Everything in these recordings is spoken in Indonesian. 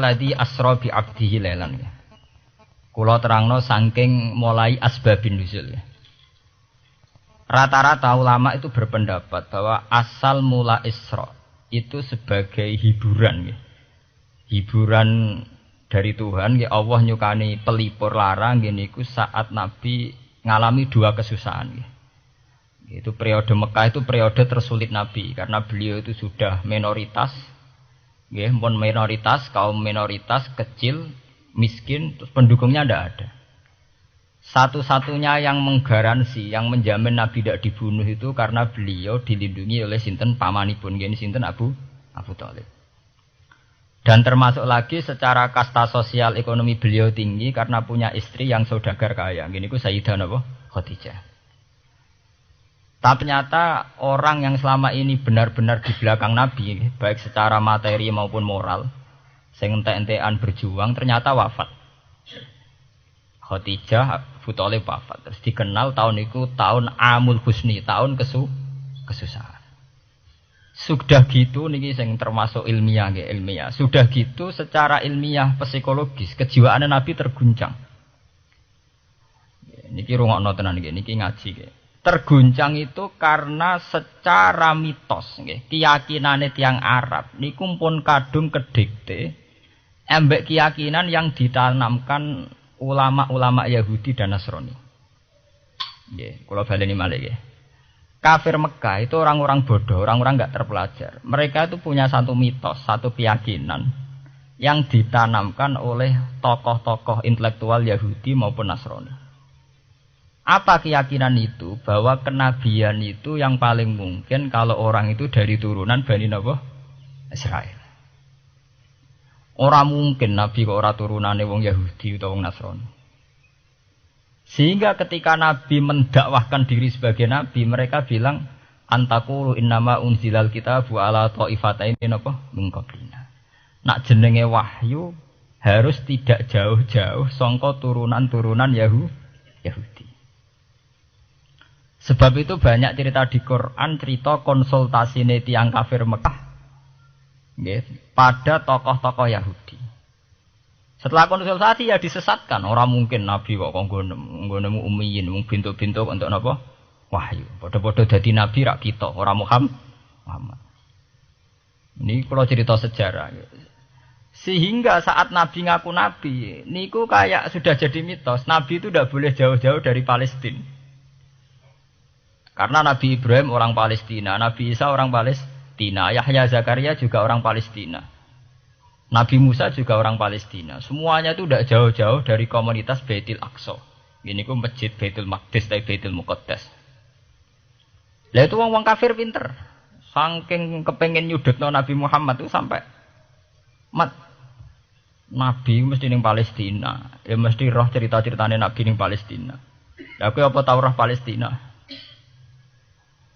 subhanalladzi asra bi 'abdihi lailan. Kula terangno saking mulai asbabun nuzul. Rata-rata ulama itu berpendapat bahwa asal mula Isra itu sebagai hiburan. Hiburan dari Tuhan, Allah nyukani pelipur larang niku saat Nabi ngalami dua kesusahan. Itu periode Mekah itu periode tersulit Nabi karena beliau itu sudah minoritas. Minoritas, kaum minoritas kecil, miskin, terus pendukungnya tidak ada. Satu-satunya yang menggaransi, yang menjamin Nabi tidak dibunuh itu karena beliau dilindungi oleh sinten pamanipun, gini sinten Abu Thalib. Dan termasuk lagi secara kasta sosial ekonomi beliau tinggi karena punya istri yang saudagar kaya. Gini ku Sayyidah Khadijah. Tapi ternyata orang yang selama ini benar-benar di belakang Nabi, baik secara materi maupun moral, sing entek-entekan berjuang, ternyata wafat. Khadijah Abu Thalib wafat. Terus dikenal tahun itu tahun Amul Husni, tahun kesusahan. Sudah gitu niki sing termasuk ilmiah. Sudah gitu secara ilmiah psikologis kejiwaan Nabi terguncang. Niki rungokno tenan niki ngaji nggih. Terguncang itu karena secara mitos keyakinane tiyang Arab niku pun kadung kedikte embek keyakinan yang ditanamkan ulama-ulama Yahudi dan Nasrani. Nggih, kula baleni malih nggih. Kafir Mekah itu orang-orang bodoh, orang-orang enggak terpelajar. Mereka itu punya satu mitos, satu keyakinan yang ditanamkan oleh tokoh-tokoh intelektual Yahudi maupun Nasrani. Apa keyakinan itu? Bahwa kenabian itu yang paling mungkin kalau orang itu dari turunan Bani Israel. Orang mungkin Nabi kok ora turunane wong Yahudi utawa wong Nasrani. Sehingga ketika Nabi mendakwahkan diri sebagai Nabi, mereka bilang antakulu innama unzilal kitabu ala ta'ifataini min qablina. Nak jenenge wahyu harus tidak jauh-jauh sangka turunan-turunan Yahudi. Sebab itu banyak cerita di Quran, cerita konsultasi tiyang kafir Mekah pada tokoh-tokoh Yahudi. Setelah konsultasi ya disesatkan. Orang mungkin Nabi kok nemu ummiyin, mung bintuk-bintuk untuk napa? Wahyu. Padha-padha dadi nabi rak kita, orang Muhammad. Ini kalau cerita sejarah. Sehingga saat Nabi ngaku Nabi, niku kayak sudah jadi mitos. Nabi itu tidak boleh jauh-jauh dari Palestina. Karena Nabi Ibrahim orang Palestina, Nabi Isa orang Palestina, Yahya Zakaria juga orang Palestina, Nabi Musa juga orang Palestina. Semuanya itu tidak jauh-jauh dari komunitas Baitul Aqsa. Ini ku masjid Baitul Maqdis atau Baitul Muqaddas. Lah itu wong kafir pinter, saking kepengen nyudutno Nabi Muhammad itu sampai Nabi mesti ning Palestina, ya mesti roh cerita-ceritane Nabi ning Palestina. Lah kowe apa tau roh Palestina?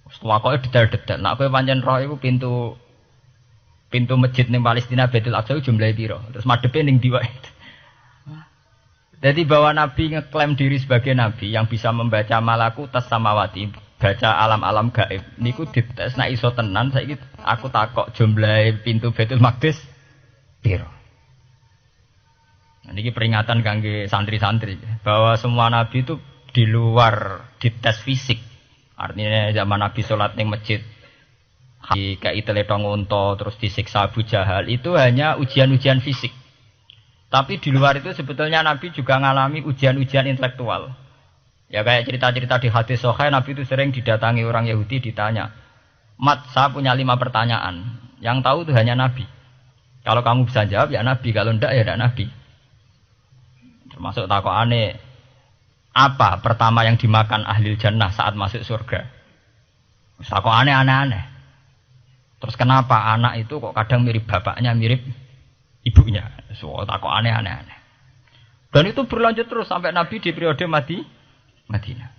Setelah kok detail-detail. Nak kowe pancen roh iku pintu masjid ning Palestina Baitul Aqsa jumlahe piro? Terus madepe ning ndi wae. Jadi bahwa Nabi ngeklaim diri sebagai Nabi yang bisa membaca malakutas samawati, baca alam-alam gaib. Niku dites nek iso tenan saiki aku takok jumlahe pintu Baitul Maqdis piro. Niki peringatan kangge santri-santri bahwa semua nabi itu di luar dites fisik. Artinya zaman Nabi sholat ning masjid kayak teletong unta terus disiksa Abu Jahal itu hanya ujian-ujian fisik. Tapi di luar itu sebetulnya Nabi juga mengalami ujian-ujian intelektual. Ya kayak cerita-cerita di hadis Sahih, Nabi itu sering didatangi orang Yahudi ditanya, "Mat, saya punya 5 pertanyaan. Yang tahu itu hanya Nabi. Kalau kamu bisa jawab ya Nabi, kalau tidak ya tidak Nabi." Termasuk takokane, apa pertama yang dimakan ahli jannah saat masuk surga? Kok aneh-aneh. Terus kenapa anak itu kok kadang mirip bapaknya, mirip ibunya? So, kok aneh-aneh. Dan itu berlanjut terus sampai Nabi di periode Madinah.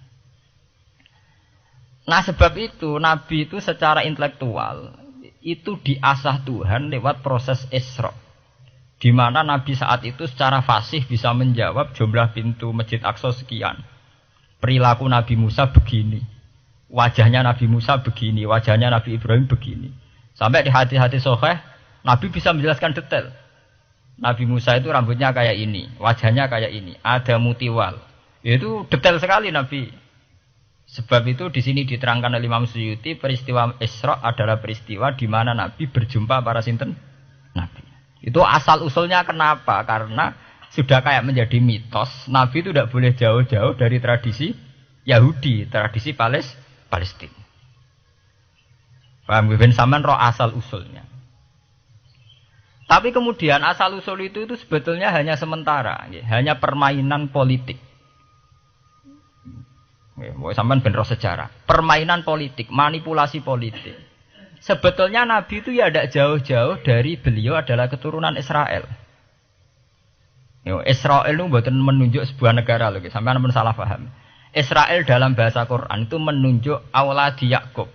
Nah sebab itu Nabi itu secara intelektual itu diasah Tuhan lewat proses Isra. Di mana Nabi saat itu secara fasih bisa menjawab jumlah pintu Masjid Aqsa sekian. Perilaku Nabi Musa begini. Wajahnya Nabi Musa begini, wajahnya Nabi Ibrahim begini. Sampai di hati-hati Sahih, Nabi bisa menjelaskan detail. Nabi Musa itu rambutnya kayak ini, wajahnya kayak ini, ada mutiwal. Itu detail sekali Nabi. Sebab itu di sini diterangkan oleh Imam Suyuti, peristiwa Isra adalah peristiwa di mana Nabi berjumpa para sinten Nabi. Itu asal usulnya kenapa? Karena sudah kayak menjadi mitos, Nabi itu tidak boleh jauh-jauh dari tradisi Yahudi, tradisi Palestina. Paham? Ben sampean roh asal usulnya. Tapi kemudian asal usul itu sebetulnya hanya sementara, hanya permainan politik. Mau sampean ben roh sejarah, permainan politik, manipulasi politik. Sebetulnya Nabi itu ya tidak jauh-jauh dari beliau adalah keturunan Israel. Israel itu bukan menunjuk sebuah negara loh, sampean pun salah paham. Israel dalam bahasa Quran itu menunjuk auladi Yakub.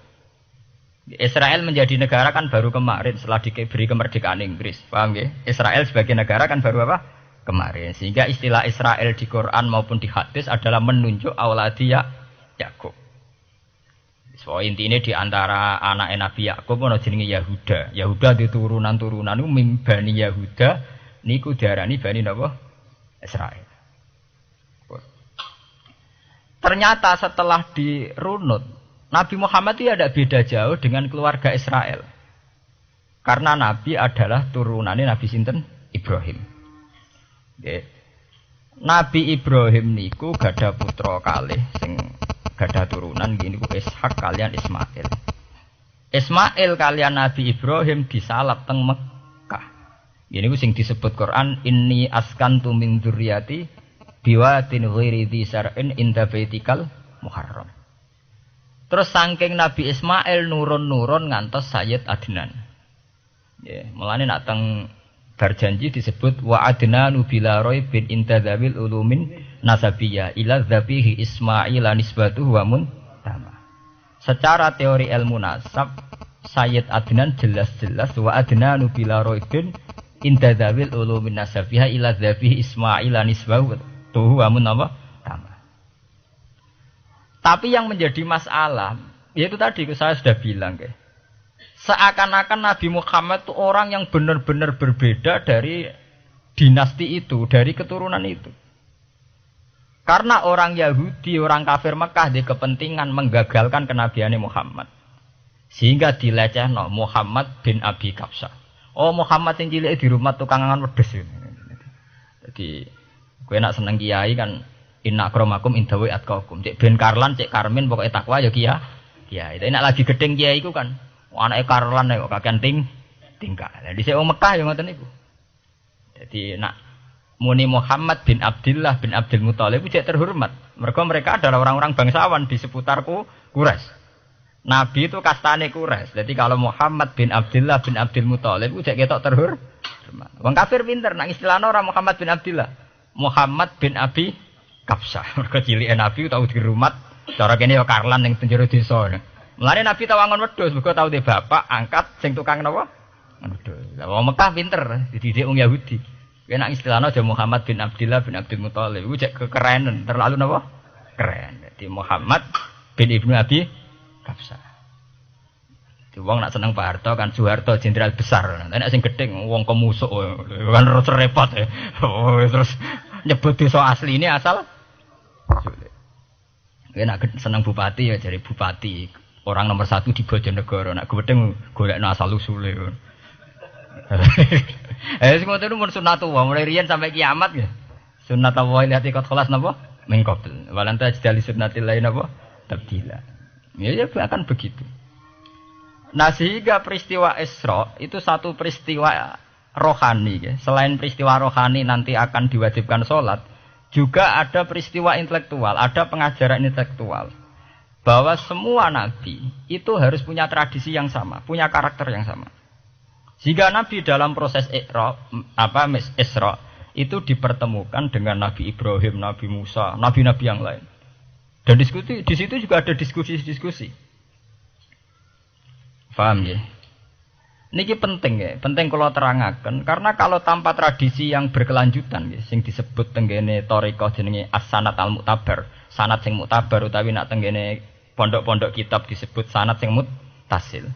Israel menjadi negara kan baru kemarin setelah diberi kemerdekaan Inggris, paham ya? Israel sebagai negara kan baru apa? Kemarin. Sehingga istilah Israel di Quran maupun di hadis adalah menunjuk auladi Yakub. So intinya di antara anak Nabi Yakub ono jenenge Yahuda. Yahuda di turunan-turunan itu Bani Yahuda niku diarani Bani napa? Israel. Ternyata setelah dirunut Nabi Muhammad itu tidak beda jauh dengan keluarga Israel. Karena Nabi adalah turunannya Nabi sinten Ibrahim. Okay. Nabi Ibrahim niku gada putra kalih sing gada turunan gini ku Ishak kalian Ismail. Ismail kalian Nabi Ibrahim disalap teng Mekah. Gini ku sing disebut Quran inni askantu min dzurriyyati biwatin ghairi dzi sar'in inda baitikal muharram. Terus saking Nabi Ismail nurun-nurun ngantos Sayyid Adnan. Ya, mulane nak teng berjanji disebut wa adnanu bila raibin intadzabil ulumin nasabiyah ila dzabihi Ismail nisbatuhu wa muntama. Secara teori ilmu nasab Sayyid Adnan jelas-jelas wa adnanu bila raibin intadzabil ulumin nasabiyah ila dzabihi Ismail nisbatuhu wa muntama. Tapi yang menjadi masalah, yaitu tadi saya sudah bilang, seakan-akan Nabi Muhammad itu orang yang benar-benar berbeda dari dinasti itu, dari keturunan itu. Karena orang Yahudi, orang kafir Mekah di kepentingan menggagalkan kenabiannya Muhammad. Sehingga dilecehno Muhammad bin Abi Kabsah. Oh Muhammad yang cilik di rumah tukang angan wedes. Jadi, gue nak seneng kiai kan, inna akramakum indawi atqakum. Cek Ben Karlan, cek Karmin pokoknya takwa ya kiai. Ya, itu enak lagi gedeng kiai iku kan. Anake Karlan kok kakean tingkah. Lah dhisik wong Mekah ya ngoten niku. Jadi nak muni Muhammad bin Abdullah bin Abdul Muthalib cek terhormat. Mereka adalah orang-orang bangsawan di seputarku Quraisy. Nabi itu kastane Quraisy. Jadi kalau Muhammad bin Abdullah bin Abdul Muthalib cek ketok terhormat. Wong kafir pinter nang istilahna ora Muhammad bin Abdullah. Muhammad bin Abi Kabsah, mereka cilik Nabi tahu dirumat, cara kene ya Karlan yang penjara desa. Mulane Nabi tahu angon wedhus, mereka tahu de bapak angkat sing tukang napa? Wedhus. Lah wong Mekah pinter, dididik wong Yahudi. Kena istilahna aja Muhammad bin Abdullah bin Abdul Muthalib, iku cek kekerenan, terlalu napa? Keren. Jadi Muhammad bin Ibnu Abi Kabsah. Di wong nak seneng Pak Harto kan Soeharto jenderal besar. Nek sing gedeng wong kemusuk kan terus repot ya. Oh, terus nyebut desa asli ini asal sulit. Nak seneng bupati ya jadi bupati. Orang nomor 1 di Bojonegoro. Nak gedeng golekno asal usule. Sing ngoten mun sunatullah mulai riyen sampai kiamat ya. Sunnatullah lati qad khalas napa? Mengkopel. Walanta jadi sunnatil lain napa? Tabdila. Ya akan begitu. Nah sehingga peristiwa Isra itu satu peristiwa rohani ya. Selain peristiwa rohani nanti akan diwajibkan sholat, juga ada peristiwa intelektual, ada pengajaran intelektual bahwa semua nabi itu harus punya tradisi yang sama, punya karakter yang sama. Jika nabi dalam proses Isra itu dipertemukan dengan Nabi Ibrahim, Nabi Musa, nabi-nabi yang lain. Dan diskusi di situ juga ada diskusi-diskusi. Paham ya? Niki penting ya, penting kalau terangaken karena kalau tanpa tradisi yang berkelanjutan ya, sing disebut tenggene thariqah jenenge as-sanad al-mu'tabar, sanad sing mu'tabar utawi nak tenggene pondok-pondok kitab disebut sanad sing muttasil.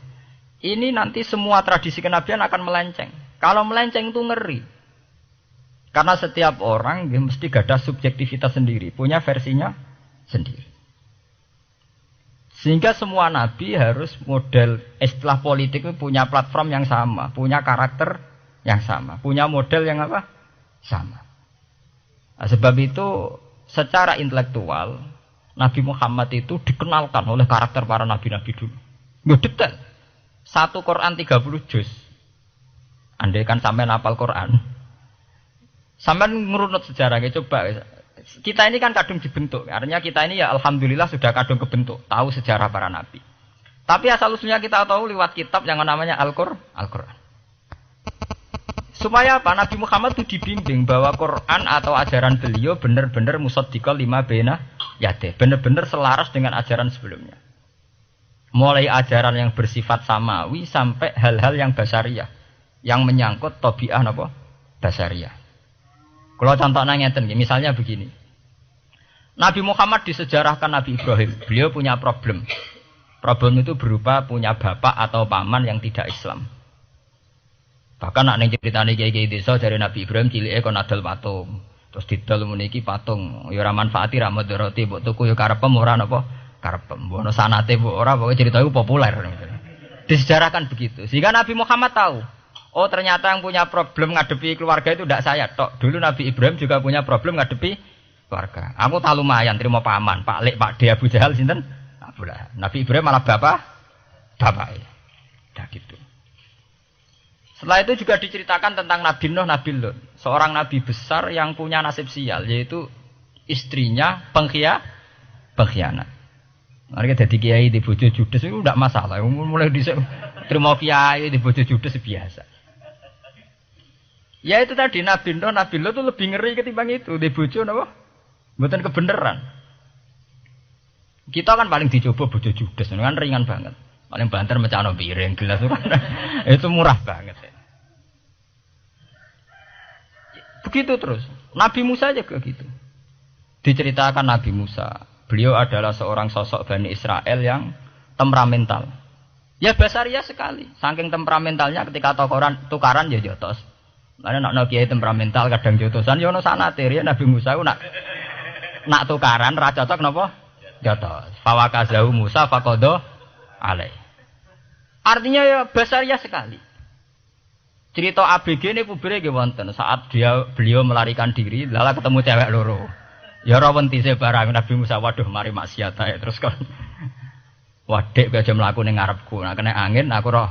Ini nanti semua tradisi kenabian akan melenceng. Kalau melenceng itu ngeri. Karena setiap orang dia mesti gada subjektivitas sendiri, punya versinya sendiri. Sehingga semua nabi harus model istilah politik itu punya platform yang sama, punya karakter yang sama, punya model yang apa? Sama. Nah, sebab itu secara intelektual Nabi Muhammad itu dikenalkan oleh karakter para nabi-nabi dulu. Nggak detail. Satu Quran 30 juz. Andai kan sampai hafal Quran. Sampai ngurunut sejarah, coba. Kita ini kan kadung dibentuk. Artinya kita ini ya alhamdulillah sudah kadung kebentuk. Tahu sejarah para nabi. Tapi asal usulnya kita tahu lewat kitab yang namanya Al-Quran. Supaya apa? Nabi Muhammad itu dibimbing bahwa Quran atau ajaran beliau benar-benar musaddiqal lima baina yadeh. Benar-benar selaras dengan ajaran sebelumnya. Mulai ajaran yang bersifat samawi sampai hal-hal yang basariyah. Yang menyangkut tabi'ah apa? Basariyah. Kalau contohnya ngeten, misalnya begini. Nabi Muhammad disejarahkan Nabi Ibrahim. Beliau punya problem. Problem itu berupa punya bapak atau paman yang tidak Islam. Bahkan nak neng ceritane kiai-kiai desa dari Nabi Ibrahim cilike kon adol patung. Terus didol meniki patung. Ya ora manfaati ra mudarati mbok tuku ya karepem ora napa karepem. Mbok ono sanate mbok ora pokoke cerita iku populer. Disejarahkan begitu. Sehingga Nabi Muhammad tahu, oh ternyata yang punya problem ngadepi keluarga itu tidak saya tok. Dulu Nabi Ibrahim juga punya problem ngadepi keluarga. Aku tak lumayan terima paman, Pak Lek, Pak De, Abu Jahal sinten? Nabi Ibrahim malah bapak. Dah gitu. Setelah itu juga diceritakan tentang Nabi Nuh, Nabi Lut. Seorang nabi besar yang punya nasib sial, yaitu istrinya pengkhianat. Mereka jadi kiai di bojo judes itu tidak masalah. Mulai terima kiai di bojo judes biasa. Ya itu tadi Nabi Nuh, Nabi Lut itu lebih ngeri ketimbang itu. Di bojo apa? Bukan kebenaran. Kita kan paling dicoba bojo judes, kan ringan banget. Paling banter macam piring gelas itu murah banget. Begitu terus. Nabi Musa juga gitu. Diceritakan Nabi Musa, beliau adalah seorang sosok Bani Israel yang temperamental. Ya basariah sekali. Saking temperamentalnya ketika tukaran ya jotos. Karena nak kiai temperamental kadang jotosan ya ono sanate ya Nabi Musa ku nak tukaran ra cocok napa? Jotos. Fawakazahu Musa faqada alai. Artinya ya basariah sekali. Cerita ABG ini publiknya wonten saat beliau melarikan diri, lalu ketemu cewek loro. Ya ora wenti barang Nabi Musa, waduh mari maksiat ae terus kan. Wadek aja mlaku ning ngarepku. Nah kena angin aku roh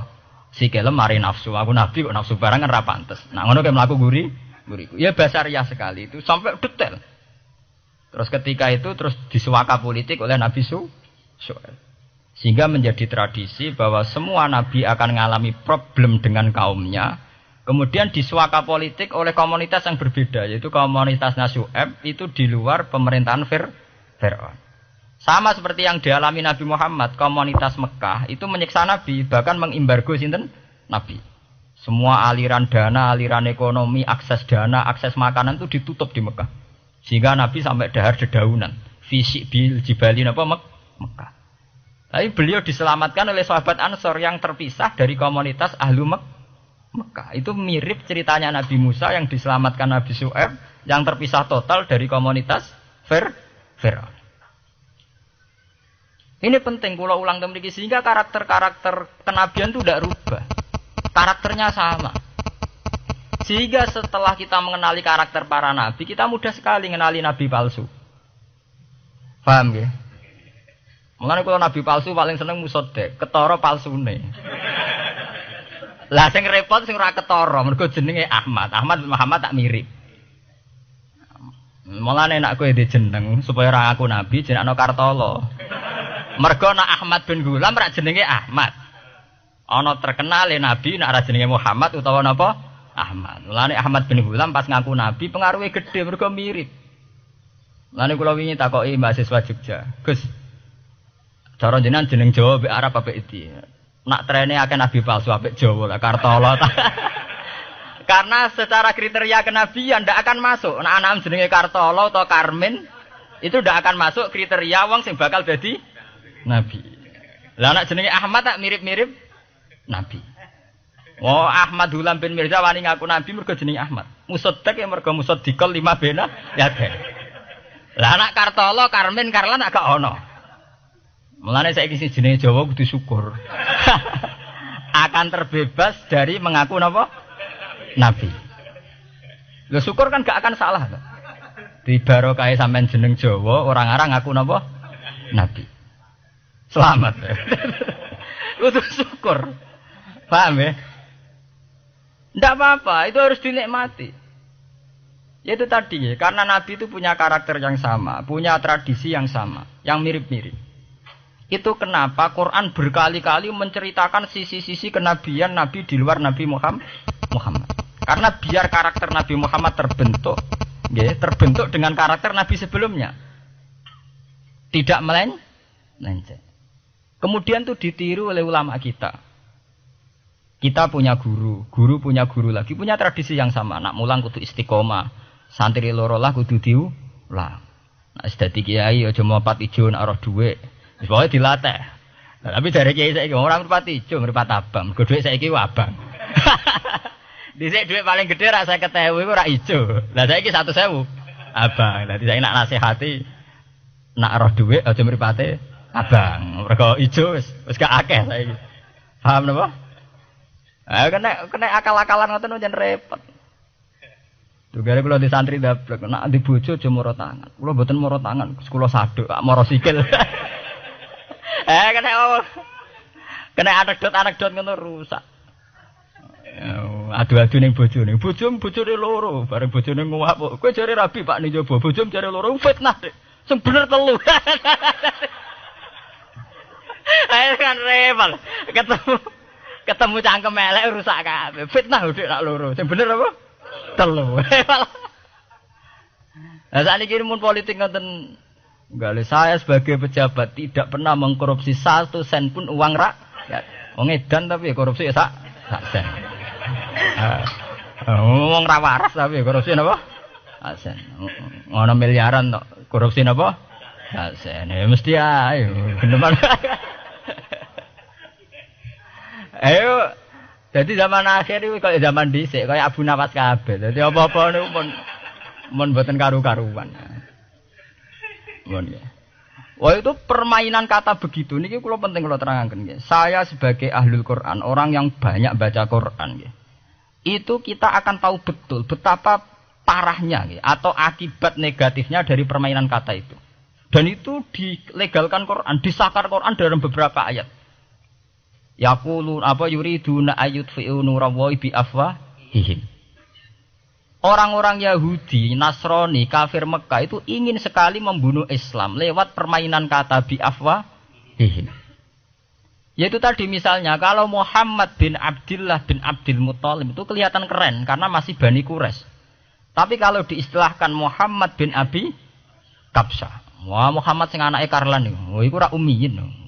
sikile mari nafsu. Aku nabi kok nafsu barang kan ra pantes. Nah ngono ke mlaku guriku. Ya basariah sekali itu sampai detail. Terus ketika itu terus disuaka politik oleh Nabi Syuaib. Sehingga menjadi tradisi bahwa semua nabi akan mengalami problem dengan kaumnya. Kemudian disuaka politik oleh komunitas yang berbeda. Yaitu komunitas Syuaib itu di luar pemerintahan Fir'aun. Sama seperti yang dialami Nabi Muhammad. Komunitas Mekah itu menyiksa Nabi. Bahkan mengimbargo sinten Nabi. Semua aliran dana, aliran ekonomi, akses dana, akses makanan itu ditutup di Mekah. Sehingga Nabi sampai dahar dedaunan. Fisik bil jibalin apa Mekah. Tapi beliau diselamatkan oleh sahabat Ansor yang terpisah dari komunitas Ahlu Mekah. Itu mirip ceritanya Nabi Musa yang diselamatkan Nabi Syuaib yang terpisah total dari komunitas Fir'aun. Ini penting kalau ulang temriki sehingga karakter-karakter kenabian itu tidak rubah. Karakternya sama. Sehingga setelah kita mengenali karakter para nabi, kita mudah sekali mengenali nabi palsu. Paham ya? Mulane kalau nabi palsu paling seneng musodek, ketara palsune. Lah sing repot sing ora ketara, mergo jenenge Ahmad. Ahmad Muhammad tak mirip. Mulane nek kowe jeneng supaya ora aku nabi jenengno Kartolo. Mergo nek Ahmad bin Gulam ora jenenge Ahmad. Ana terkenal nabi nek ora jenenge Muhammad utawa napa? Ahmad. Mulane Ahmad bin Gulam pas ngaku nabi pengaruhe gedhe mergo mirip. Mulane kula wingi takoki mahasiswa Jogja. Gus, cara jenengan jeneng Jawa mbek Arab apa iki? Nak trene akeh nabi palsu apik Jawa lah Kartolo. Karena secara kriteria kenabian ndak akan masuk. Nek anak jenenge Kartolo atau Karmin itu ndak akan masuk kriteria wong sing bakal dadi nabi. Lah anak jenenge Ahmad tak mirip-mirip nabi. Oh Ahmad Hulam bin Mirza wani ngaku nabi mergo jenenge Ahmad. Musaddiq ya mergo musaddiqal lima bena ya den. Lah anak Kartolo, Karmin, Karlan agak ono. Mulane saiki sing jenenge Jawa kudu syukur. Akan terbebas dari mengaku napa? Nabi. Lho syukur kan gak akan salah to. Di barokah sampean jeneng Jawa, orang-orang ngaku napa? Nabi. Selamat. Kudu syukur. Paham ya? Tidak apa-apa, itu harus dinikmati. Ya itu tadi ya, karena Nabi itu punya karakter yang sama, punya tradisi yang sama, yang mirip-mirip. Itu kenapa Quran berkali-kali menceritakan sisi-sisi kenabian Nabi di luar Nabi Muhammad. Karena biar karakter Nabi Muhammad terbentuk, ya, terbentuk dengan karakter Nabi sebelumnya. Tidak melenceng. Kemudian itu ditiru oleh ulama kita. Kita punya guru, guru punya guru lagi, punya tradisi yang sama. Nak mulang kudu istiqomah, santri loro lah kudu diulang. Nah, sedadi kiai aja mripat ijo nak roh dhuwit. Wis pokoke dilatih. Nah, tapi dari kiai saiki orang mripat ijo, mripat abang. Mergo dhuwit saiki abang. Dhisik dhuwit paling gedhe ra 50.000 iku ora ijo. Lah saiki 100.000 abang. Dadi saiki nak nasihati nak roh dhuwit aja mripate abang. Mergo ijo wis gak akeh saiki. Paham napa? Kena akal-akalan ngoten jan repot. Tugale kula di santri dablek, nek di bojo aja moro tangan. Kula mboten moro tangan, kula saduk, moro sikil. Kena anekdot ngono rusak. Adu-adu ning bojone. Bojone loro, bareng bojone nguap. Kowe jare rabi Pak Nijobo, bojone jare loro fitnah. Sing bener telu. Ayo kan repot. Ketemu cangkem elek rusak kabeh. Fitnah udah nak loro. Sing bener apa? Telu. Lah sakniki mun politik ngoten enggak saya sebagai pejabat tidak pernah mengkorupsi 1 sen pun uang rakyat. Wong edan tapi korupsi ya sak sen. Wong ra waras tapi korupsi napa? Sak sen. Ngono miliaran tok korupsi napa? Sak sen. Ya mesti ae. Geneman. Ayo, jadi zaman akhir itu kayak zaman dhisik, kayak Abu Nawas kabeh. Jadi apa-apa niku mun mboten karu-karuan. Mun ya. Wah itu permainan kata begitu niki kula penting kula terangaken nggih. Saya sebagai ahlul Quran, orang yang banyak baca Quran nggih. Itu kita akan tahu betul betapa parahnya nggih atau akibat negatifnya dari permainan kata itu. Dan itu dilegalkan Quran, disahkan Quran dalam beberapa ayat. Yaqulu apa yuriduna ayyutfi'u nurallahi bi afwahihim. Orang-orang Yahudi, Nasrani, kafir Mekah itu ingin sekali membunuh Islam lewat permainan kata bi afwahihim. Yaitu tadi misalnya kalau Muhammad bin Abdullah bin Abdul Muthalib itu kelihatan keren karena masih Bani Quraisy. Tapi kalau diistilahkan Muhammad bin Abi Kabsah, wah Muhammad sing anake Karlan iku ora ummiyin.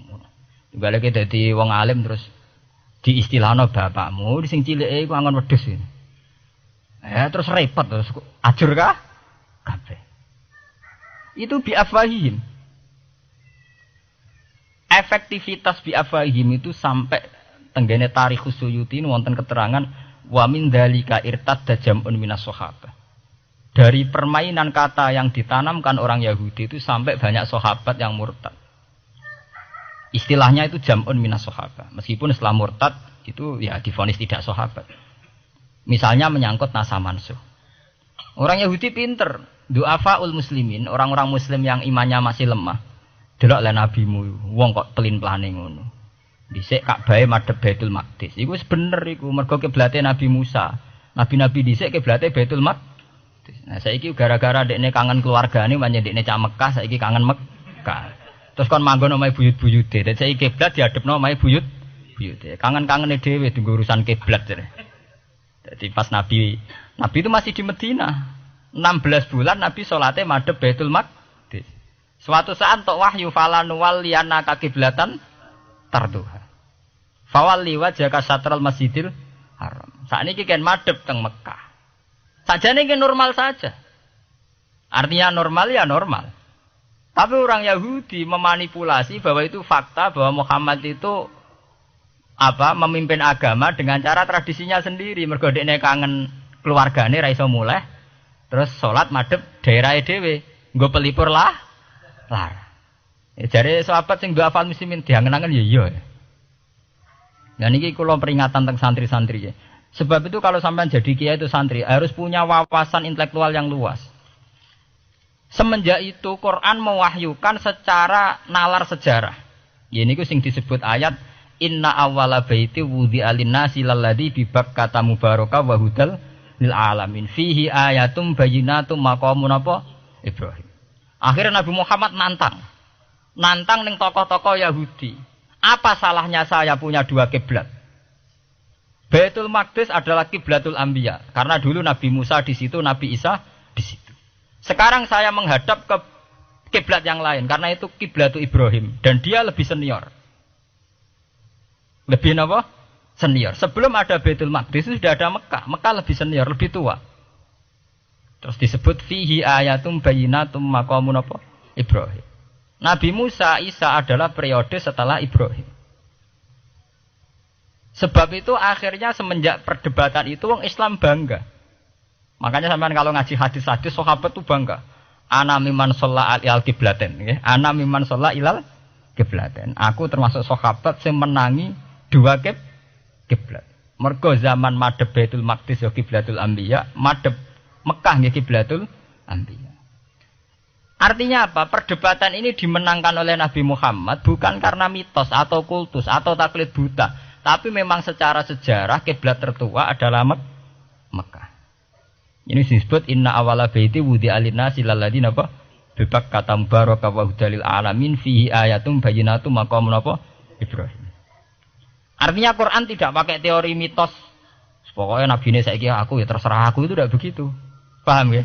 Balik dadi wong alim terus diistilahno bapakmu sing cilike iku angon wedhus. Terus repot terus ajur kah? Kabeh. Itu bi afwahihim. Efektivitas bi afwahihim itu sampai tenggene Tarikhus Suyuti wonten keterangan wa min dzalika irtadda jam'un minas sahabah. Dari permainan kata yang ditanamkan orang Yahudi itu sampai banyak sahabat yang murtad. Istilahnya itu jam'un minas sahabah. Meskipun setelah murtad itu ya divonis tidak sahabat. Misalnya menyangkut nasa mansuh. Orang Yahudi pinter, du'afaul muslimin, orang-orang muslim yang imannya masih lemah. Delok le nabimu, wong kok pelin-pelane ngono. Dhisik Ka'bah madhep Baitul Maqdis. Iku wis bener iku, mergo kiblate Nabi Musa. Nabi-nabi dhisik kiblate Baitul Maqdis. Nah saiki gara-gara dekne kangen keluargane menyang dekne cak Mekah, saiki kangen Mekah. Terus kon manggon omahe buyut-buyute. Dadi saiki kiblat diadepno omahe buyut-buyute. Kangen-kangene dhewe tunggu urusan kiblat. Jadi pas Nabi itu masih di Medina. 16 bulan Nabi salate madhep Baitul Maqdis. Suatu saat tok wahyu falan walliyana kiblatan tarduha. Fawalli wajhaka satral Masjidil Haram. Sakniki kan madhep teng Mekah. Sajane ki normal saja. Artinya normal ya normal. Tapi orang Yahudi memanipulasi bahwa itu fakta bahwa Muhammad itu memimpin agama dengan cara tradisinya sendiri. Mergo dekne kangen keluargane ra iso muleh. Terus salat madhep daerahe dhewe. Nggo pelipur lar. Jare sahabat sing du'afal muslimin diangen-angen ya iya. Nah niki kula peringatan tentang santri-santri ya. Sebab itu kalau sampean jadi kiai itu santri harus punya wawasan intelektual yang luas. Semenjak itu Quran mewahyukan secara nalar sejarah. Ya niku sing disebut ayat inna awwala baiti wudi'a lin-nasi lalladzi bi Bakkata mubaraka wa hudal lil alamin fihi ayatum bayyinatum maqamun apa Ibrahim. Akhirnya Nabi Muhammad nantang ning tokoh-tokoh Yahudi. Apa salahnya saya punya dua kiblat? Baitul Maqdis adalah kiblatul anbiya karena dulu Nabi Musa di situ, Nabi Isa di situ. Sekarang saya menghadap ke kiblat yang lain karena itu kiblatul Ibrahim dan dia lebih senior. Lebih apa? Senior. Sebelum ada Baitul Maqdis itu sudah ada Mekah. Mekah lebih senior, lebih tua. Terus disebut fihi ayatum bayyinatum maqamun apa? Ibrahim. Nabi Musa, Isa adalah periode setelah Ibrahim. Sebab itu akhirnya semenjak perdebatan itu orang Islam bangga. Makanya sampean kalau ngaji hadis-hadis sahabat itu bangga. Ana mimman shalla ilal qiblaten, nggih. Ana mimman shalla ilal qiblaten. Aku termasuk sahabat yang menangi dua kiblat. Mergo zaman madhep Baitul Maqdis ya kiblatul anbiya, madhep Mekah nggih kiblatul anbiya. Artinya apa? Perdebatan ini dimenangkan oleh Nabi Muhammad bukan karena mitos atau kultus atau taklid buta, tapi memang secara sejarah kiblat tertua adalah Mekah. Ini disebut inna awala baiti wudi'a lin-nasi lalladzi napa bi Bakkata mubaraka wa hudalil alamin fihi ayatum bayyinatum maqamun apa Ibrahim. Artinya Quran tidak pakai teori mitos. Pokoknya Nabi ini saiki aku ya terserah aku itu tidak begitu. Paham ya?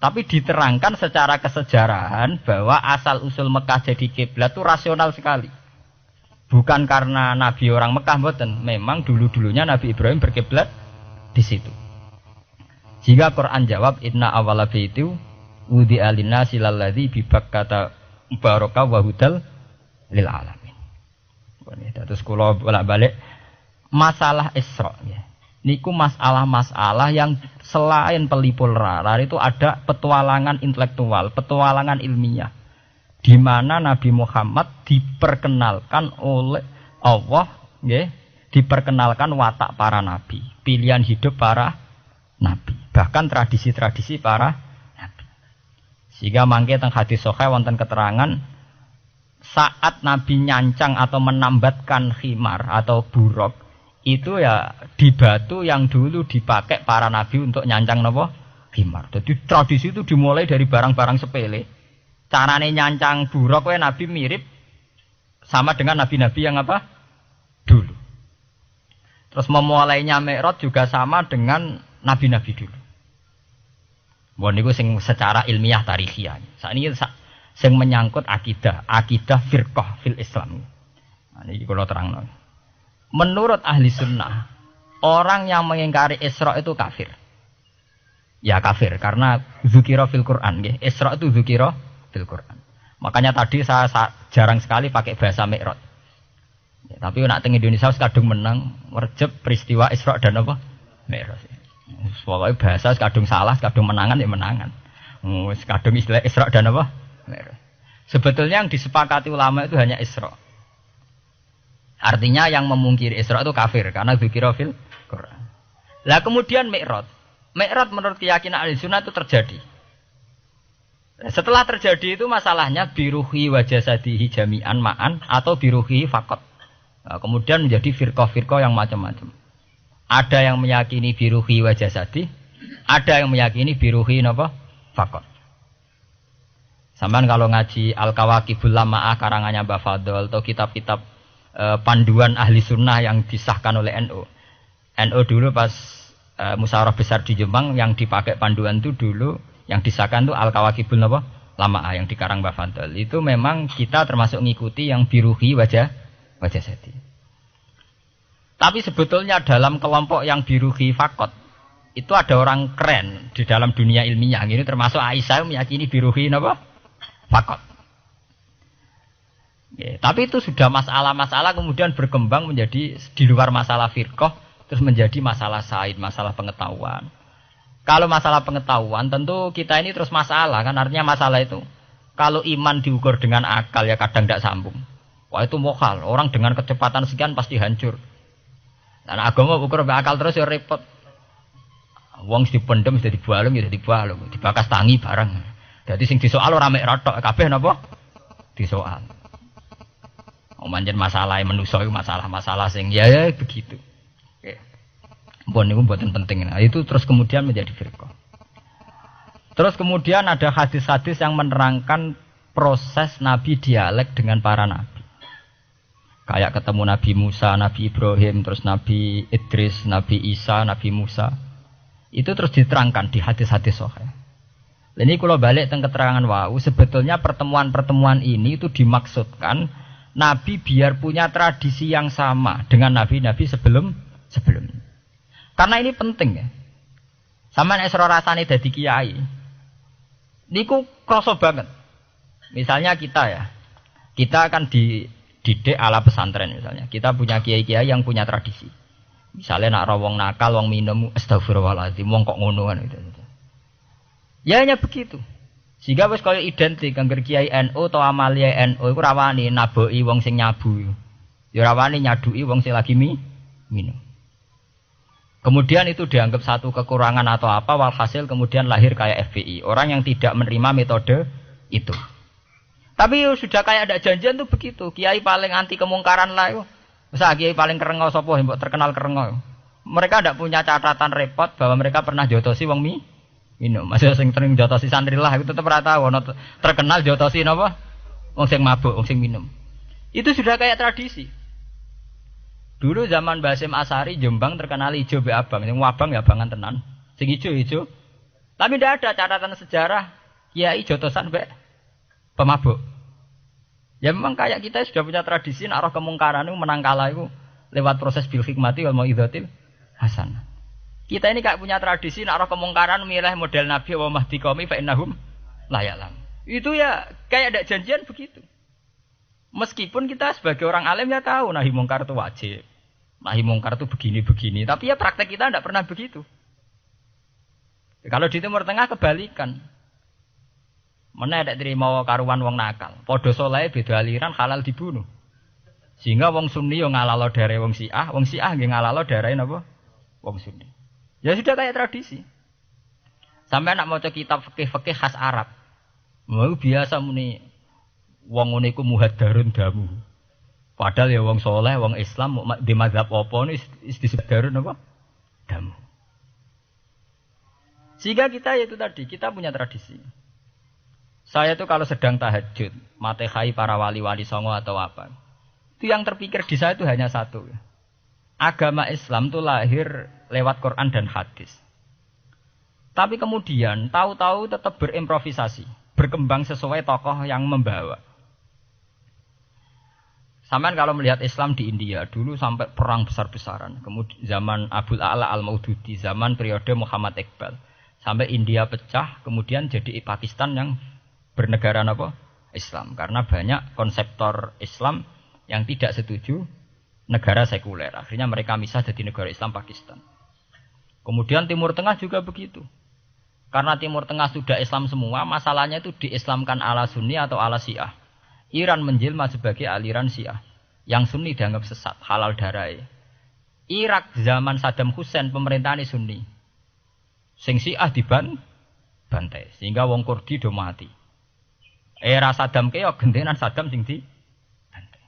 Tapi diterangkan secara kesejarahan bahwa asal usul Mekah jadi kiblat itu rasional sekali. Bukan karena Nabi orang Mekah mboten, memang dulu-dulunya Nabi Ibrahim berkiblat di situ. Jika Quran jawab inna awwala baiti wudi'a lin-nasi lalladzi bi Bakkata mubaraka wa hudal lil alamin. Terus kula bolak-balik masalah Isra ya. Niku masalah-masalah yang selain pelipur lara itu ada petualangan intelektual, petualangan ilmiah. Di mana Nabi Muhammad diperkenalkan oleh Allah, nggih, diperkenalkan watak para nabi, pilihan hidup para nabi, bahkan tradisi-tradisi para nabi. Sehingga mangke teng hadis sahih wonten keterangan saat Nabi nyancang atau menambatkan khimar atau buruk itu ya di batu yang dulu dipakai para nabi untuk nyancang napa khimar. Jadi tradisi itu dimulai dari barang-barang sepele. Carane nyancang buruk wae nabi mirip sama dengan nabi-nabi yang apa? Dulu. Terus memulainya Mi'raj juga sama dengan nabi-nabi dulu. Bon niku sing secara ilmiah tarikhiyah. Sakniki sing menyangkut akidah firqah fil Islam. Nah niki kula terangno. Menurut ahli sunnah, orang yang mengingkari Isra itu kafir. Ya kafir karena dzikra fil Quran, nggih. Isra itu dzikra fil Quran. Makanya tadi saya jarang sekali pakai bahasa Mi'raj. Ya, tapi nak teng Indonesia kadung menang merjep peristiwa Isra dan apa? Mi'raj. Pokoknya bahasa kadung salah, kadung menangan ya menangan. Kadung istilah Isra dan apa? Mi'raj. Sebetulnya yang disepakati ulama itu hanya Isra. Artinya yang memungkiri Isra itu kafir karena dzikra fil Quran. Lah kemudian Mi'raj. Mi'raj menurut keyakinan ahli sunnah itu terjadi. Setelah terjadi itu masalahnya biruhi wa jasadihi jami'an ma'an atau biruhi faqat. Nah, kemudian menjadi firqah-firqah yang macam-macam. Ada yang meyakini biruhi wa jasadi, ada yang meyakini biruhi napa? Faqat. Sampeyan kalau ngaji Al-Kawakibul Lama'ah karangannya Mbah Fadl atau kitab-kitab panduan ahli sunnah yang disahkan oleh NU. NU dulu pas musyawarah besar di Jemang yang dipakai panduan itu dulu yang disahkan itu Al-Kawakibul Lama'ah yang dikarang Mbah Fadl. Itu memang kita termasuk ngikuti yang biruhi wajah sedi. Tapi sebetulnya dalam kelompok yang biruhi fakot itu ada orang keren di dalam dunia ilmiah. Ini termasuk Aisyah meyakini biruhi fakot. Ya, tapi itu sudah masalah-masalah kemudian berkembang menjadi di luar masalah firqah terus menjadi masalah said, masalah pengetahuan. Kalau masalah pengetahuan tentu kita ini terus masalah kan artinya masalah itu kalau iman diukur dengan akal ya kadang tidak sambung. Wah itu mokal, orang dengan kecepatan sekian pasti hancur. Dan agama ukur akal terus ya repot. Wong dipendem sudah dibalung ya dibalung, dibakas tangi barang. Jadi sing disoal ora mek rotok kabeh napa? Disoal. Manjen masalah manusa iku masalah-masalah sing ya begitu. Oke. Mpun niku mboten penting. Nah, itu terus kemudian menjadi firqah. Terus kemudian ada hadis-hadis yang menerangkan proses Nabi dialek dengan para nabi. Kayak ketemu Nabi Musa, Nabi Ibrahim, terus Nabi Idris, Nabi Isa, Nabi Musa. Itu terus diterangkan di hadis-hadis sahih. Ini kalau balik tentang keterangan wau, sebetulnya pertemuan-pertemuan ini itu dimaksudkan Nabi biar punya tradisi yang sama dengan nabi-nabi sebelumnya. Karena ini penting ya. Sama nek sira rasane dadi kiai. Niku krasa banget. Misalnya kita ya. Kita akan dididik ala pesantren misalnya. Kita punya kiai-kiai yang punya tradisi. Misalnya nak rawong nakal, wong minum astagfirullahaladzim, wong kok ngono kan gitu. Ya hanya begitu. Sehingga wis kaya identik angger kiai NU atau amalia NU iku rawani naboki wong sing nyabu. Ya rawani nyaduki wong sing lagi minum. Kemudian itu dianggap satu kekurangan atau apa walhasil kemudian lahir kayak FPI. Orang yang tidak menerima metode itu. Tapi sudah kayak ada janjian tuh begitu. Kiai paling anti kemungkaran lah itu. Masa kiai paling kerengo sapa mbok terkenal kerengo. Mereka tidak punya catatan repot bahwa mereka pernah jotosi wong minum. Masih sing sering jotosi santri lah itu tetap ora tahu ono terkenal jotosi napa? Wong sing mabuk, wong sing minum. Itu sudah kayak tradisi. Dulu zaman Basim Asari Jombang terkenal ijo be abang, sing wabang ya abangan tenan. Sing ijo. Tapi tidak ada catatan sejarah kiai jotosan be pemabuk. Ya memang kayak kita sudah punya tradisi nek arah kemungkaran itu menang kalah itu lewat proses bil hikmati wal mau'izatil hasanah. Kita ini kayak punya tradisi nek arah kemungkaran milih model Nabi wa mahdi qaumi fa innahum la ya'lam. Itu ya kayak ada janjian begitu. Meskipun kita sebagai orang alim ya tahu nahi mungkar itu wajib. Nahi mungkar itu begini-begini, tapi ya praktek kita tidak pernah begitu. Kalau di Timur Tengah kebalikan. Mana ada terima karuan wong nakal. Podo soleh beda aliran halal dibunuh. Sehingga wong Sunni yo ngalalo darah wong Syiah nggih ngalalo darah napa? Wong Sunni. Ya sudah kayak tradisi. Sampai nak maca kitab fikih-fikih khas Arab. Mau biasa muni wong ngene iku muhaddarun damu. Padahal ya wong soleh, wong Islam di mazhab apa ini disebut darun apa? Damu. Sehingga kita itu tadi, kita punya tradisi. Saya tuh kalau sedang tahajud, matehai para wali-wali songo atau apa, itu yang terpikir di saya itu hanya satu. Agama Islam itu lahir lewat Quran dan hadis. Tapi kemudian tahu-tahu tetap berimprovisasi, berkembang sesuai tokoh yang membawa. Sampai kalau melihat Islam di India dulu sampai perang besar-besaran, kemudian zaman Abul A'la Al-Maududi, zaman periode Muhammad Iqbal, sampai India pecah, kemudian jadi Pakistan yang bernegara apa? Islam. Karena banyak konseptor Islam yang tidak setuju negara sekuler. Akhirnya mereka misah jadi negara Islam Pakistan. Kemudian Timur Tengah juga begitu. Karena Timur Tengah sudah Islam semua, masalahnya itu diislamkan ala Sunni atau ala Syiah. Iran menjelma sebagai aliran Syiah. Yang Sunni dianggap sesat, halal darai. Irak zaman Saddam Hussein pemerintahan Sunni. Sing Syiah dibantai. Sehingga wong Kurdi do mati. Era Saddam keok gentenan Saddam sing dibantai.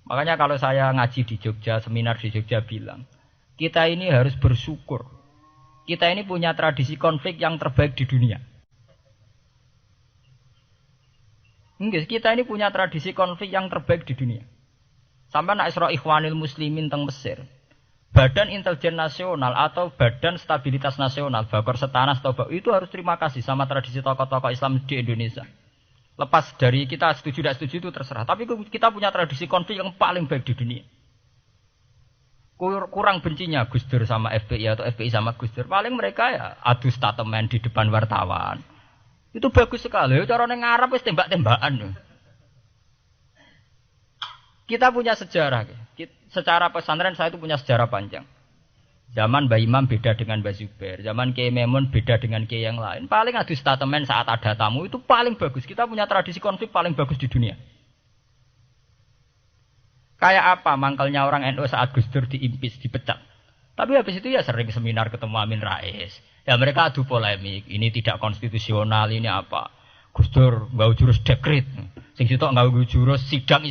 Makanya kalau saya ngaji di Jogja, seminar di Jogja bilang, kita ini harus bersyukur. Kita ini punya tradisi konflik yang terbaik di dunia. Kita ini punya tradisi konflik yang terbaik di dunia. Sampai nak Isra Ikhwanil Muslimin teng Mesir. Badan Intelijen Nasional atau Badan Stabilitas Nasional, Bakor Setanas itu harus terima kasih sama tradisi tokoh-tokoh Islam di Indonesia. Lepas dari kita setuju tidak setuju itu terserah. Tapi kita punya tradisi konflik yang paling baik di dunia. Kurang bencinya Gus Dur sama FPI atau FPI sama Gus Dur. Paling mereka ya adu statement di depan wartawan. Itu bagus sekali. Cara nang Arab wis tembak-tembakan. Kita punya sejarah. Secara pesantren saya itu punya sejarah panjang. Zaman Mbah Imam beda dengan Mbah Zubair. Zaman Kiai Memun beda dengan Kiai yang lain. Paling adu statement saat ada tamu itu paling bagus. Kita punya tradisi konflik paling bagus di dunia. Kayak apa mangkalnya orang NU saat Gus Dur diimpis, dipecat. Tapi habis itu ya sering seminar ketemu Amin Rais. Ya mereka adu polemik. Ini tidak konstitusional, ini apa. Gus Dur nggak jurus dekret. Sing sitok nggak jurus sidang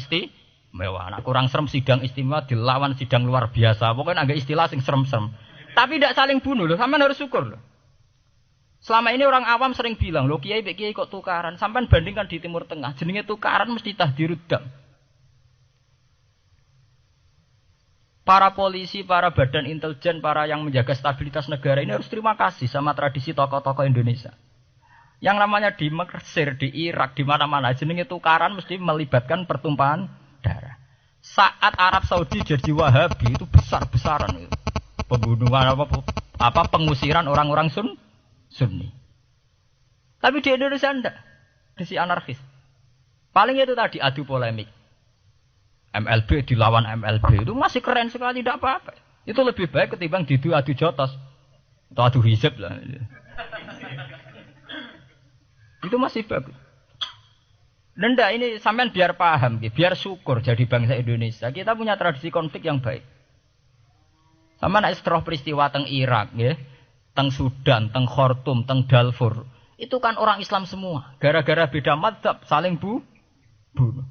mewah, anak kurang serem sidang istimewa dilawan sidang luar biasa. Pokoknya agak istilah sing serem-serem. Tapi tidak saling bunuh loh, sampean harus syukur loh. Selama ini orang awam sering bilang, loh kiai kok tukaran. Sampean bandingkan di Timur Tengah, jenenge tukaran mesti tahdirudam. Para polisi, para badan intelijen, para yang menjaga stabilitas negara ini harus terima kasih sama tradisi tokoh-tokoh Indonesia. Yang namanya di Mesir, di Irak, di mana-mana jenenge tukaran mesti melibatkan pertumpahan darah. Saat Arab Saudi jadi Wahabi itu besar-besaran itu. Pembunuhan apa pengusiran orang-orang Sunni. Tapi di Indonesia enggak. Desi anarkis. Paling itu tadi adu polemik. MLB dilawan MLB itu masih keren sekali, tidak apa-apa. Itu lebih baik ketimbang adu jotos atau adu hizib lah. Itu masih bagus. Nenda ini sampean biar paham, biar syukur jadi bangsa Indonesia. Kita punya tradisi konflik yang baik. Sama nek setelah peristiwa teng Irak, ya, teng Sudan, teng Khartoum, teng Darfur, itu kan orang Islam semua. Gara-gara beda mazhab saling bunuh.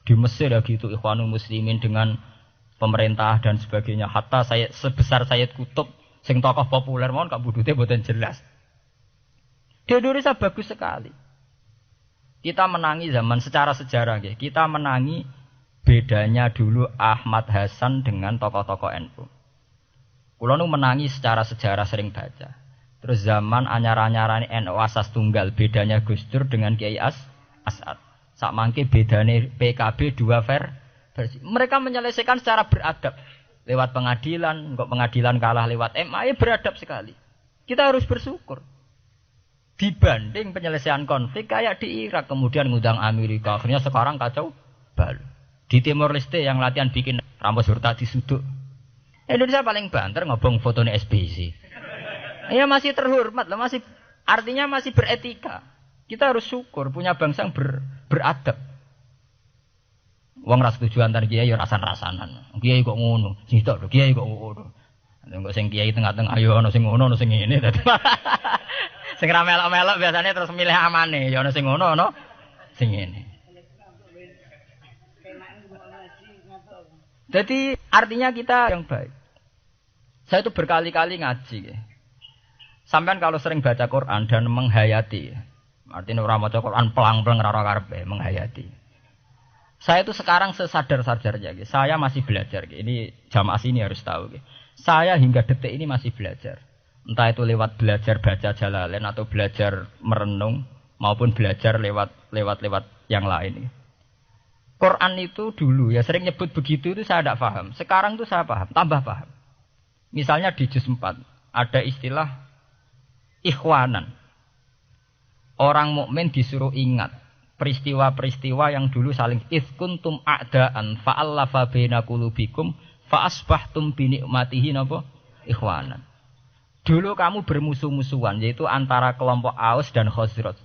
Di Mesir ya gitu, Ikhwanul Muslimin dengan pemerintah dan sebagainya. Hatta saya sebesar Sayyid Qutb, sing tokoh populer mohon kak budute boten jelas. Di Indonesia bagus sekali. Kita menangi zaman secara sejarah, ya. Kita menangi bedanya dulu Ahmad Hasan dengan tokoh-tokoh NU. Kulo nu menangi secara sejarah sering baca. Terus zaman anyar-anyarane NU asas tunggal, bedanya Gus Dur dengan Kiai As'ad. Sak mangke bedane PKB dua versi. Mereka menyelesaikan secara beradab. Lewat pengadilan, kok pengadilan kalah lewat MA, ya beradab sekali. Kita harus bersyukur. Dibanding penyelesaian konflik kayak di Irak, kemudian ngundang Amerika, akhirnya sekarang kacau balau. Di Timor Leste yang latihan bikin Ramos Hurtadi suduk. Indonesia paling banter ngobong fotonya SBC. Ya masih terhormat lah, masih artinya masih beretika. Kita harus syukur punya bangsa yang beradab. Wong ras tujuan antar kiai ya rasan-rasanan. Kiai kok ngono, sing tok kiai kok ngono. Engko sing kiai tengah-tengah ayo ana sing ngono, ana sing ngene dadi. Sing ra melok-melok biasanya terus milih amane, ya ana sing ngono ana sing ngene. Jadi artinya kita yang baik. Saya itu berkali-kali ngaji. Ya. Sampean kalau sering baca Quran dan menghayati, artinya ora maca Quran pelang-pelang ora karepe, menghayati. Saya itu sekarang sesadar-sadarnya, ya. Saya masih belajar. Ya. Ini jamaah sini harus tahu. Ya. Saya hingga detik ini masih belajar. Entah itu lewat belajar baca Jalalain atau belajar merenung maupun belajar lewat yang lain. Quran itu dulu ya sering nyebut begitu itu saya tidak paham. Sekarang itu saya paham, tambah paham. Misalnya di juz 4 ada istilah ikhwanan. Orang mukmin disuruh ingat peristiwa-peristiwa yang dulu saling kuntum a'daan fa'allafa baina qulubikum fa asbahtum bi nikmatihi napa ikhwanan. Dulu kamu bermusuh-musuhan, yaitu antara kelompok Aus dan Khazraj.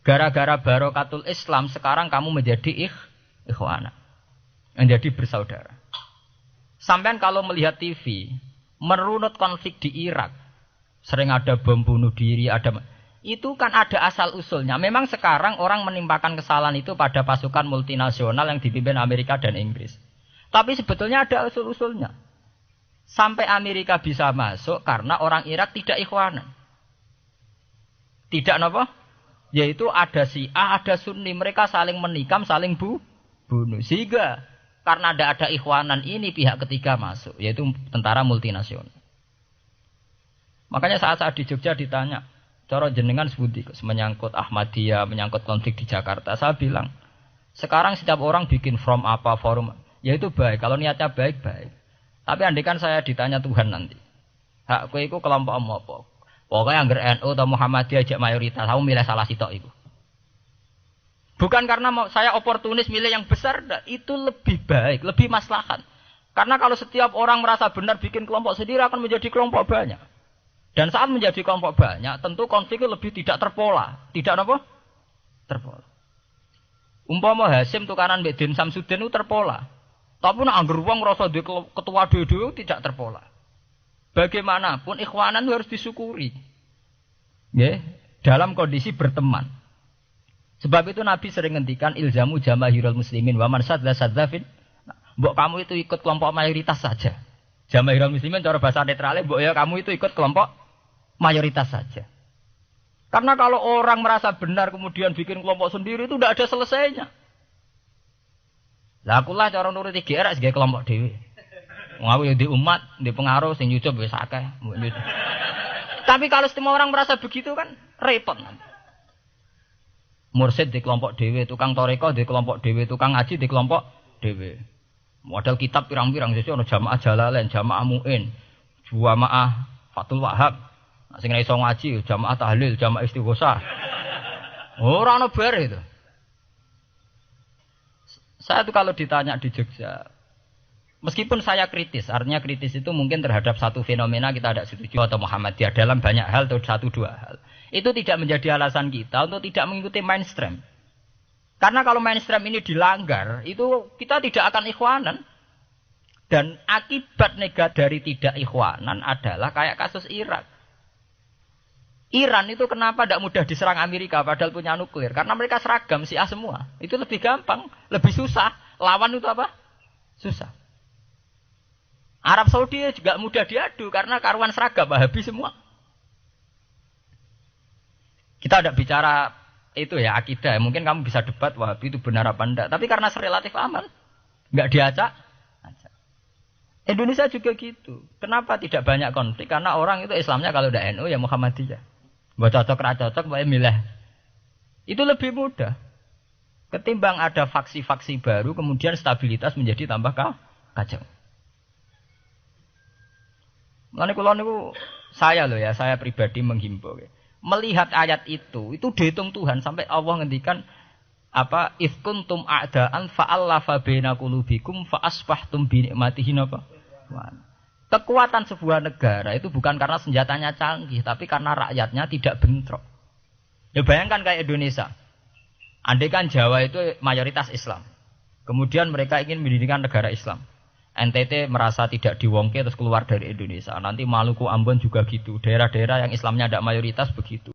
Gara-gara barokatul Islam, sekarang kamu menjadi ikhwana. Menjadi bersaudara. Sampean kalau melihat TV, merunut konflik di Irak, sering ada bom bunuh diri, itu kan ada asal-usulnya. Memang sekarang orang menimpakan kesalahan itu pada pasukan multinasional yang dipimpin Amerika dan Inggris. Tapi sebetulnya ada usul-usulnya. Sampai Amerika bisa masuk karena orang Irak tidak ikhwanan. Tidak apa? Yaitu ada Syiah, ada Sunni. Mereka saling menikam, saling bunuh. Sehingga karena ada ikhwanan ini pihak ketiga masuk. Yaitu tentara multinasional. Makanya saat di Jogja ditanya. Cara jenengan sebuti menyangkut Ahmadiyah, menyangkut konflik di Jakarta. Saya bilang, sekarang setiap orang bikin from apa, forum. Ya itu baik. Kalau niatnya baik-baik. Tapi andaikan saya ditanya Tuhan nanti, hak kowe iku kelompok apa? Pokoknya angger NU atau Muhammadiyah ajak mayoritas, kamu milih salah sitok iku. Bukan karena saya oportunis milih yang besar, itu lebih baik, lebih maslahat. Karena kalau setiap orang merasa benar bikin kelompok sendiri akan menjadi kelompok banyak. Dan saat menjadi kelompok banyak, tentu konflik lebih tidak terpola. Tidak apa? Terpola. Umpama Hasim tukaran mbek Din Samsudin itu terpola. Tapi nek angger wong ngrasa ketua dhewe tidak terpola. Bagaimanapun ikhwanan harus disyukuri. Nggih, dalam kondisi berteman. Sebab itu Nabi sering ngendikan ilzamu jamaahirul muslimin wa man sadza sadzafin. Mbok kamu itu ikut kelompok mayoritas saja. Jamaahirul muslimin cara bahasa netralnya mbok ya kamu itu ikut kelompok mayoritas saja. Karena kalau orang merasa benar kemudian bikin kelompok sendiri itu tidak ada selesainya. Lah akulah cara nuruti GR sebagai kelompok dhewe. Wong aku ya di umat, di pengaruh sing nyucup wis akeh. Tapi kalau semua orang merasa begitu kan repot. Mursid di kelompok dhewe, tukang toreko di kelompok dhewe, tukang ngaji di kelompok dhewe. Model kitab pirang-pirang sesuk ana jamaah Jalalain, jamaah Muin, jamaah Fathul Wahhab. Sing ora iso ngaji jamaah tahlil, jamaah istighosah. Ora ana bare itu. Saya tuh kalau ditanya di Jogja, meskipun saya kritis, artinya kritis itu mungkin terhadap satu fenomena kita tidak setuju atau Muhammadiyah dalam banyak hal atau satu dua hal. Itu tidak menjadi alasan kita untuk tidak mengikuti mainstream. Karena kalau mainstream ini dilanggar, itu kita tidak akan ikhwanan. Dan akibat negatif dari tidak ikhwanan adalah kayak kasus Irak. Iran itu kenapa tidak mudah diserang Amerika padahal punya nuklir? Karena mereka seragam Syiah semua. Itu lebih gampang, lebih susah. Lawan itu apa? Susah. Arab Saudi juga mudah diadu karena karuan seragam Wahabi semua. Kita tidak bicara itu ya akidah. Mungkin kamu bisa debat Wahabi itu benar apa enggak. Tapi karena relatif aman, nggak diacak. Indonesia juga gitu. Kenapa tidak banyak konflik? Karena orang itu Islamnya kalau udah NU ya Muhammadiyah. Buat cocok ra cocok boleh milih. Itu lebih mudah. Ketimbang ada faksi-faksi baru kemudian stabilitas menjadi tambah kacau. Mulane kula niku saya pribadi menghimbau. Melihat ayat itu dihitung Tuhan sampai Allah ngendikan apa ifkuntum a'daan fa'allafa baina qulubikum fa asbahtum bi nikmatihi napa. Kekuatan sebuah negara itu bukan karena senjatanya canggih, tapi karena rakyatnya tidak bentrok. Ya bayangkan kayak Indonesia. Andai kan Jawa itu mayoritas Islam. Kemudian mereka ingin mendirikan negara Islam. NTT merasa tidak diwongke terus keluar dari Indonesia. Nanti Maluku, Ambon juga gitu. Daerah-daerah yang Islamnya tidak mayoritas begitu.